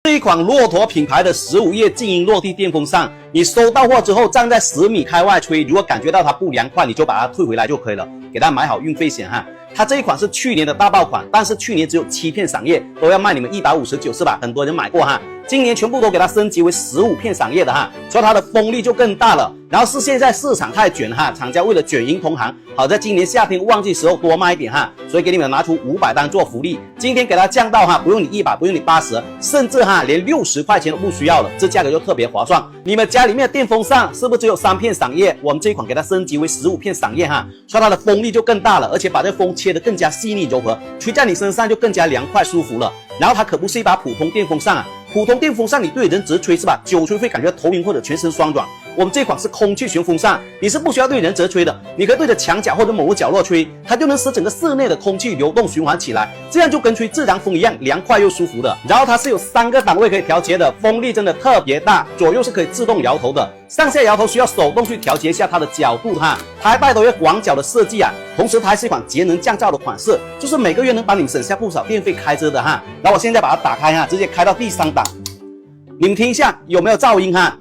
这一款骆驼品牌的15叶静音落地电风扇，你收到货之后站在10米开外吹，如果感觉到它不凉快，你就把它退回来就可以了，给它买好运费险哈。它这一款是去年的大爆款，但是去年只有7片赏叶，都要卖你们159是吧？很多人买过哈。今年全部都给它升级为15片赏叶的哈，所以它的风力就更大了。然后是现在市场太卷哈，厂家为了卷赢同行，好在今年夏天旺季时候多卖一点哈，所以给你们拿出500单做福利。今天给它降到哈，不用你100，不用你80，甚至哈连60块钱都不需要了，这价格就特别划算。你们家里面的电风扇是不是只有3片赏叶？我们这一款给它升级为15片赏叶哈，所以它的风力就更大了，而且把这风切得更加细腻柔和，吹在你身上就更加凉快舒服了。然后它可不是一把普通电风扇啊，普通电风扇你对人直吹是吧？久吹会感觉头晕或者全身酸软。我们这款是空气循风扇，你是不需要对人直吹的，你可以对着墙角或者某个角落吹，它就能使整个室内的空气流动循环起来，这样就跟吹自然风一样，凉快又舒服的。然后它是有3个档位可以调节的，风力真的特别大，左右是可以自动摇头的，上下摇头需要手动去调节一下它的角度哈。它还带有广角的设计啊，同时它还是一款节能降噪的款式，就是每个月能帮你们省下不少电费开支的哈。然后我现在把它打开哈，直接开到第3档，你们听一下有没有噪音哈？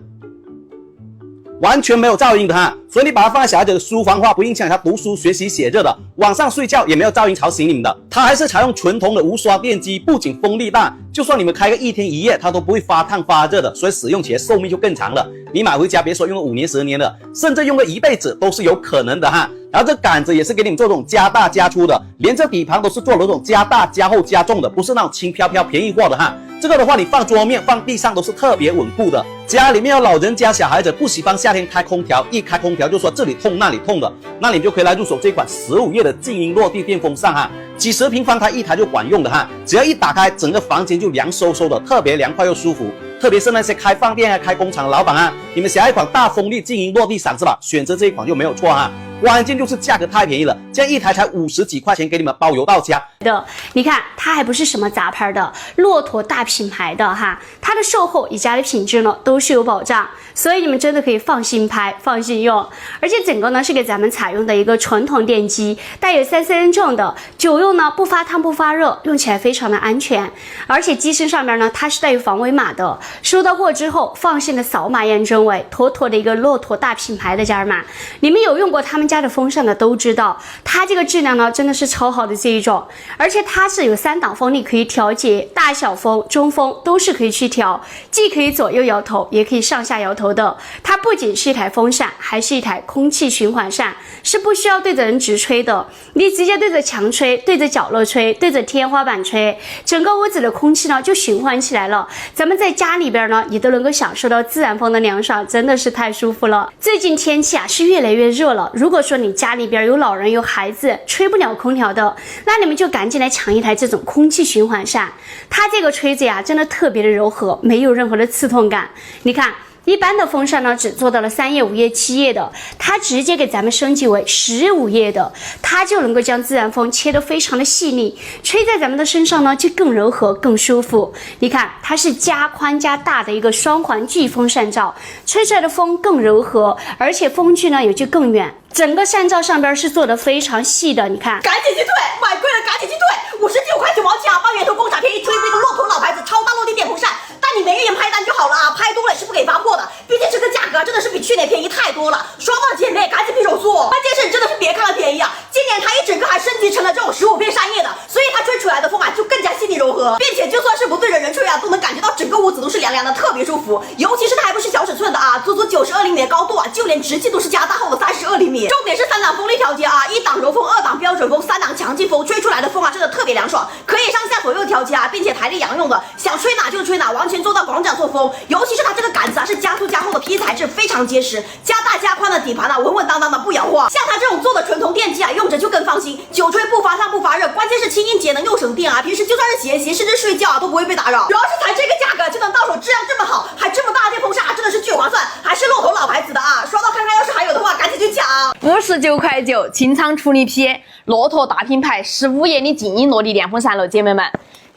完全没有噪音的哈，所以你把它放在小孩子的书房的话，不影响他读书、学习、写字的，晚上睡觉也没有噪音吵醒你们的。它还是采用纯铜的无刷电机，不仅风力大，就算你们开个1天1夜，它都不会发烫发热的，所以使用起来寿命就更长了。你买回家别说用个5年10年的，甚至用个1辈子都是有可能的哈。然后这杆子也是给你们做这种加大加粗的，连这底盘都是做了这种加大加厚加重的，不是那种轻飘飘便宜货的哈。这个的话，你放桌面、放地上都是特别稳固的。家里面有老人家、小孩子不喜欢夏天开空调，一开空调就说这里痛那里痛的，那你就可以来入手这款15叶的静音落地电风扇哈，几十平方它一台就管用的哈，只要一打开，整个房间就凉飕飕的，特别凉快又舒服。特别是那些开饭店啊、开工厂的老板啊，你们想要一款大风力静音落地伞是吧？选择这一款就没有错哈。关键就是价格太便宜了，这样一台才50几块钱，给你们包邮到家的。你看，它还不是什么杂牌的，骆驼大品牌的哈，它的售后以及它的品质呢都是有保障，所以你们真的可以放心拍、放心用。而且整个呢是给咱们采用的一个纯铜电机，带有3C认证的，久用呢不发烫不发热，用起来非常的安全。而且机身上面呢它是带有防伪码的，收到货之后放心的扫码验证为妥妥的一个骆驼大品牌的家人们，你们有用过他们家的风扇的都知道，它这个质量呢真的是超好的这一种，而且它是有3档风力可以调节，大小风、中风都是可以去调，既可以左右摇头，也可以上下摇头的。它不仅是一台风扇，还是一台空气循环扇，是不需要对着人直吹的，你直接对着墙吹、对着角落吹、对着天花板吹，整个屋子的空气呢就循环起来了。咱们在家里边呢，你都能够享受到自然风的凉爽，真的是太舒服了。最近天气啊是越来越热了，如果说你家里边有老人有孩子吹不了空调的，那你们就赶紧来抢一台这种空气循环扇。它这个吹子呀真的特别的柔和，没有任何的刺痛感。你看一般的风扇呢只做到了3叶、5叶、7叶的，它直接给咱们升级为15叶的，它就能够将自然风切得非常的细腻，吹在咱们的身上呢就更柔和更舒服。你看它是加宽加大的一个双环聚风扇罩，吹出来的风更柔和，而且风距呢也就更远。整个扇罩上边是做的非常细的，你看，赶紧去退，买贵了赶紧去退，59块9毛钱啊，帮源头工厂便宜推出一个骆驼老牌子超大落地电风扇，但你每个月拍单就好了啊，拍多了也是不给发货的，毕竟这个价格真的是比去年便宜太多了，双方的姐妹赶紧闭手速，关键是你真的是别看了便宜啊，今年它一整个还升级成了这种15片扇叶的，所以它吹出来的风啊就更加细腻柔和，并且就算是不对着人吹啊，都能感觉到整个屋子都是凉凉的，特别舒服，尤其是它还不是小尺寸的啊，足足92厘米的高度啊，就连直径都是加大后的32厘米。重点是3档风力调节啊，1档柔风，2档标准风，3档强劲风，吹出来的风啊真的特别凉爽，可以上下左右调节啊，并且台历洋用的，想吹哪就吹哪，完全做到广角做风。尤其是它这个杆子啊是加粗加厚的 P 材质，非常结实，加大加宽的底盘啊稳稳当当的不摇晃。像它这种做的纯铜电机啊，用着就更放心，久吹不发烫不发热，关键是轻盈节能又省电啊，平时就算是学习甚至睡觉啊都不会被打扰。主要是才这个价格就能到手，质量这么好，还这么大的电风扇啊，真的是巨划算，还是骆驼老牌子的啊，刷到看看，要是还有的话赶紧去抢。59块9，清仓处理批，骆驼大品牌15叶的静音落地电风扇了，姐妹们。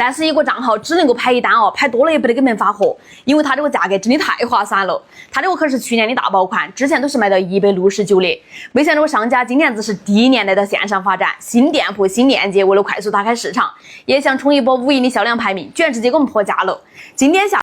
但是一个账号只能够拍一单哦，拍多了也不得给你们发货，因为它这个价格真的太划算了。它这个可是去年的大爆款，之前都是卖到169的。未想这个商家今年只是第一年来到线上发展，新店铺、新链接，为了快速打开市场，也想冲一波5亿的销量排名，居然直接给我们破价了。今天下